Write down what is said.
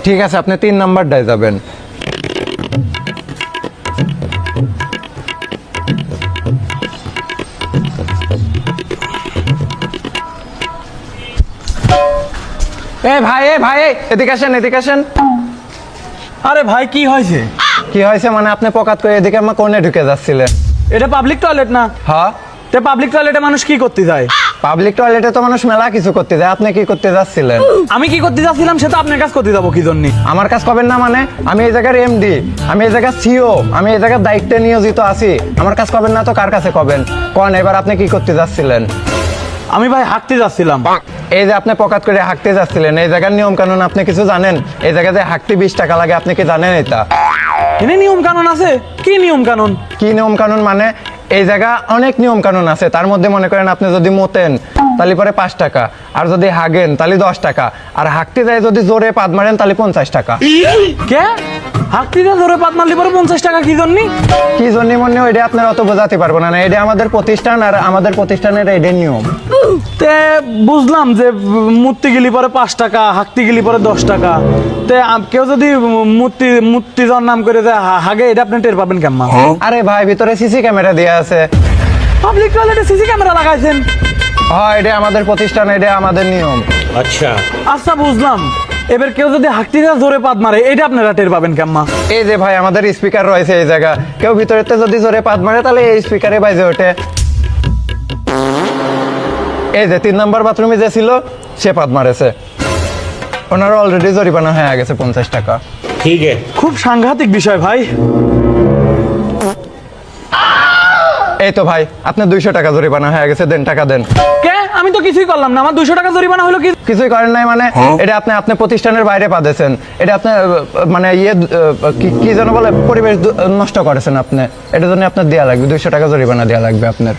ঠিক আছে, আপনি 3 নাম্বারটায় যাবেন। ভাই এদিকে আসেন, এদিকে আসেন। আরে ভাই কি হয়েছে? কি হয়েছে মানে আপনি পকাত করে এদিকে আমার কোণে ঢুকে যাচ্ছিলেন। এটা পাবলিক টয়লেট না? হ্যাঁ। তে পাবলিক টয়লেটে মানুষ কি করতে যায়? পাবলিক টয়লেটে তো মানুষ মেলা কিছু করতে যায়, আপনি কি করতে যাচ্ছিলেন? আমি কি করতে যাচ্ছিলাম সেটা আপনার কাছে করতে যাবো কি জন্য? আমার কাজ করবেন না মানে? আমি এই জায়গার এমডি, আমি এই জায়গার সিও, আমি এই জায়গার দায়িত্বে নিয়োজিত আছি। আমার কাজ করবেন না তো কার কাছে করবেন? কোন এবার আপনি কি করতে যাচ্ছিলেন? আমি ভাই হাঁটতে যাচ্ছিলাম। এই যে আপনি পকাত করে হাঁকতে যাচ্ছিলেন, এই জায়গার নিয়ম কানুন আপনি কিছু জানেন? এই জায়গায় যে হাঁকতে 20 টাকা লাগে, আপনি কি জানেন এটা? এনে নিয়ম কানুন আছে? কি নিয়ম কানুন? কি নিয়ম কানুন মানে? এই জায়গা অনেক নিয়ম কানুন আছে, তার মধ্যে মনে করেন আপনি যদি মোতেন তাহলে পরে 5 টাকা, আর যদি হাগেন তাহলে 10 টাকা, আর হাঁকতে যায় যদি জোরে পাদ মারেন তাহলে 50 টাকা। কে? হাঁটতে যা ধরে পাত মারলি পরে 50 টাকা কি জন্য? কি জন্য মনে ওইটা আপনার অত বোঝাতে পারবো না, এটা আমাদের প্রতিষ্ঠান, আর আমাদের প্রতিষ্ঠানের এটা নিয়ম। তে বুঝলাম যে মূর্তি গেলি পরে 5 টাকা, হাঁকতে গেলি পরে 10 টাকা। তে কেউ যদি মূর্তি যার নাম করে দেয় হাগে, এটা আপনি টের পাবেন কেমন? আরে ভাই ভিতরে সিসি ক্যামেরা দেওয়া আছে। পাবলিক টয়লেটে সিসি ক্যামেরা লাগাইছেন? হ্যাঁ, এটা আমাদের প্রতিষ্ঠান, এটা আমাদের নিয়ম। আচ্ছা বুঝলাম। এবার কেউ যদি হাঁকতে যা জোরে পাত মারে, এটা আপনারা টের পাবেন কেমন? এই যে ভাই আমাদের স্পিকার রয়েছে এই জায়গা, কেউ ভিতরেতে যদি জোরে পাদ মারে তাহলে এই স্পিকারে বাজে ওঠে। এই যে 3 নাম্বার বাথরুমে যে ছিল সে পাদ মারেছে, ওনারা অলরেডি জরিমানা হয়ে গেছে 50 টাকা। ठीक है। খুব সাংঘাতিক বিষয় ভাই। এই তো ভাই আপনার 200 টাকা জরিমানা হয়ে গেছে, দেন টাকা দেন। কে? আমি তো কিছুই করলাম না, আমার 200 টাকা জরিমানা হলো কি? কিছুই করেন নাই মানে? এটা আপনি প্রতিষ্ঠানের বাইরে পাদেছেন, এটা আপনি মানে কি যেন বলে পরিবেশ নষ্ট করেছেন আপনি, এটার জন্য আপনার দেয়া লাগবে 200 টাকা জরিমানা দেয়া লাগবে আপনার।